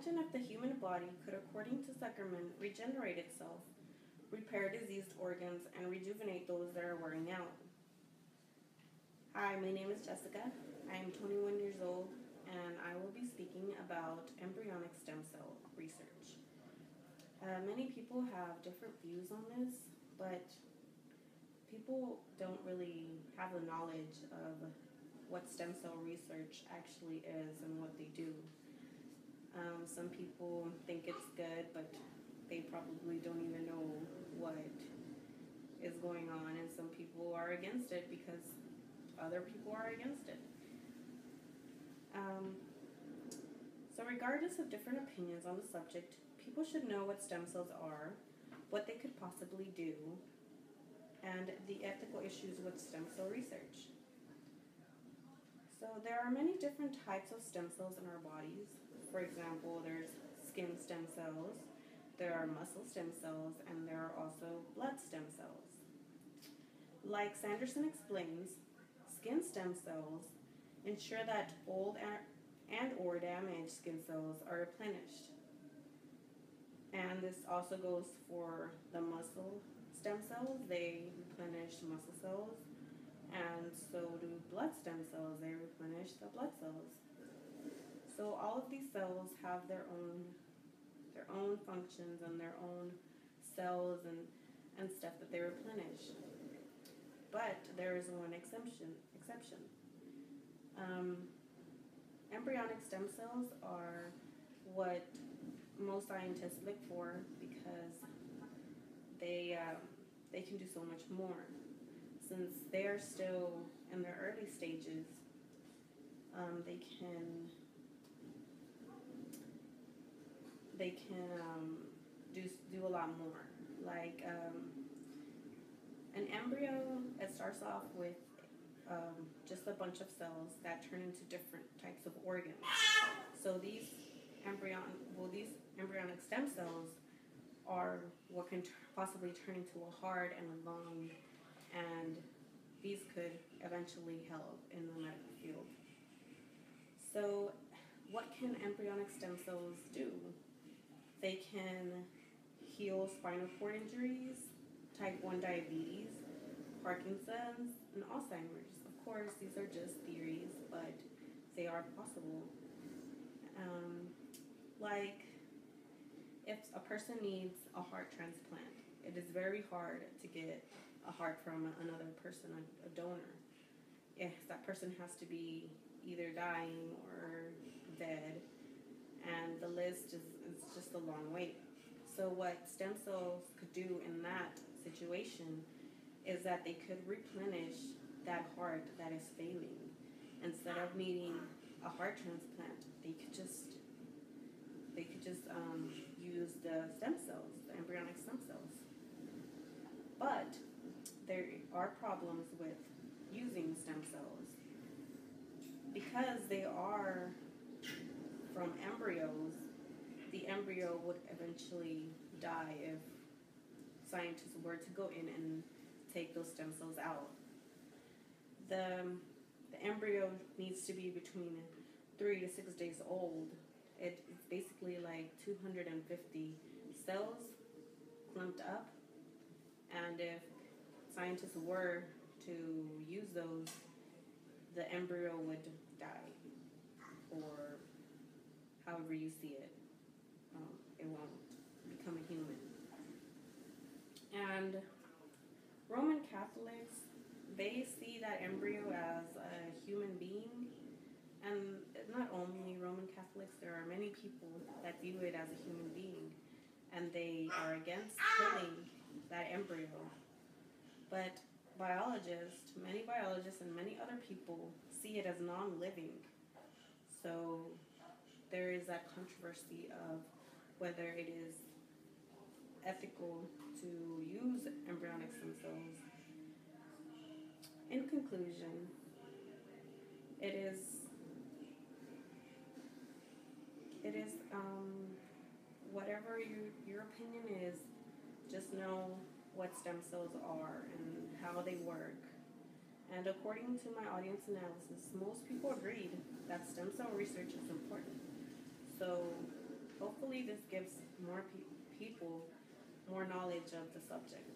Imagine if the human body could, according to Zuckerman, regenerate itself, repair diseased organs, and rejuvenate those that are wearing out. Hi, my name is Jessica. I am 21 years old, and I will be speaking about embryonic stem cell research. Many people have different views on this, but people don't really have the knowledge of what stem cell research actually is and what they do. Some people think it's good, but they probably don't even know what is going on, and some people are against it because other people are against it. So regardless of different opinions on the subject, people should know what stem cells are, what they could possibly do, and the ethical issues with stem cell research. So there are many different types of stem cells in our bodies. For example, there's skin stem cells, there are muscle stem cells, and there are also blood stem cells. Like Sanderson explains, skin stem cells ensure that old and or damaged skin cells are replenished. And this also goes for the muscle stem cells. They replenish muscle cells, and so do blood stem cells. They replenish the blood cells. So all of these cells have their own functions and their own cells and stuff that they replenish. But there is one exception. Embryonic stem cells are what most scientists look for because they can do so much more. Since they are still in their early stages, they can do a lot more. Like an embryo, it starts off with just a bunch of cells that turn into different types of organs. So these embryonic stem cells are what can possibly turn into a heart and a lung, and these could eventually help in the medical field. So what can embryonic stem cells do? They can heal spinal cord injuries, type 1 diabetes, Parkinson's, and Alzheimer's. Of course, these are just theories, but they are possible. Like, if a person needs a heart transplant, it is very hard to get a heart from another person, a donor. If that person has to be either dying or dead, and the list is just a long wait. So what stem cells could do in that situation is that they could replenish that heart that is failing. Instead of needing a heart transplant, they could just use the stem cells, the embryonic stem cells. But there are problems with using stem cells because they are from embryos. The embryo would eventually die if scientists were to go in and take those stem cells out. The embryo needs to be between 3 to 6 days old. It's basically like 250 cells clumped up, and if scientists were to use those, the embryo would die, or however you see it. It won't become a human. And Roman Catholics, they see that embryo as a human being. And not only Roman Catholics, there are many people that view it as a human being, and they are against killing that embryo. But many biologists and many other people see it as non-living. So there is that controversy of whether it is ethical to use embryonic stem cells. In conclusion, it is whatever your opinion is, just know what stem cells are and how they work. And according to my audience analysis, most people agreed that stem cell research is important. So hopefully this gives more people more knowledge of the subject.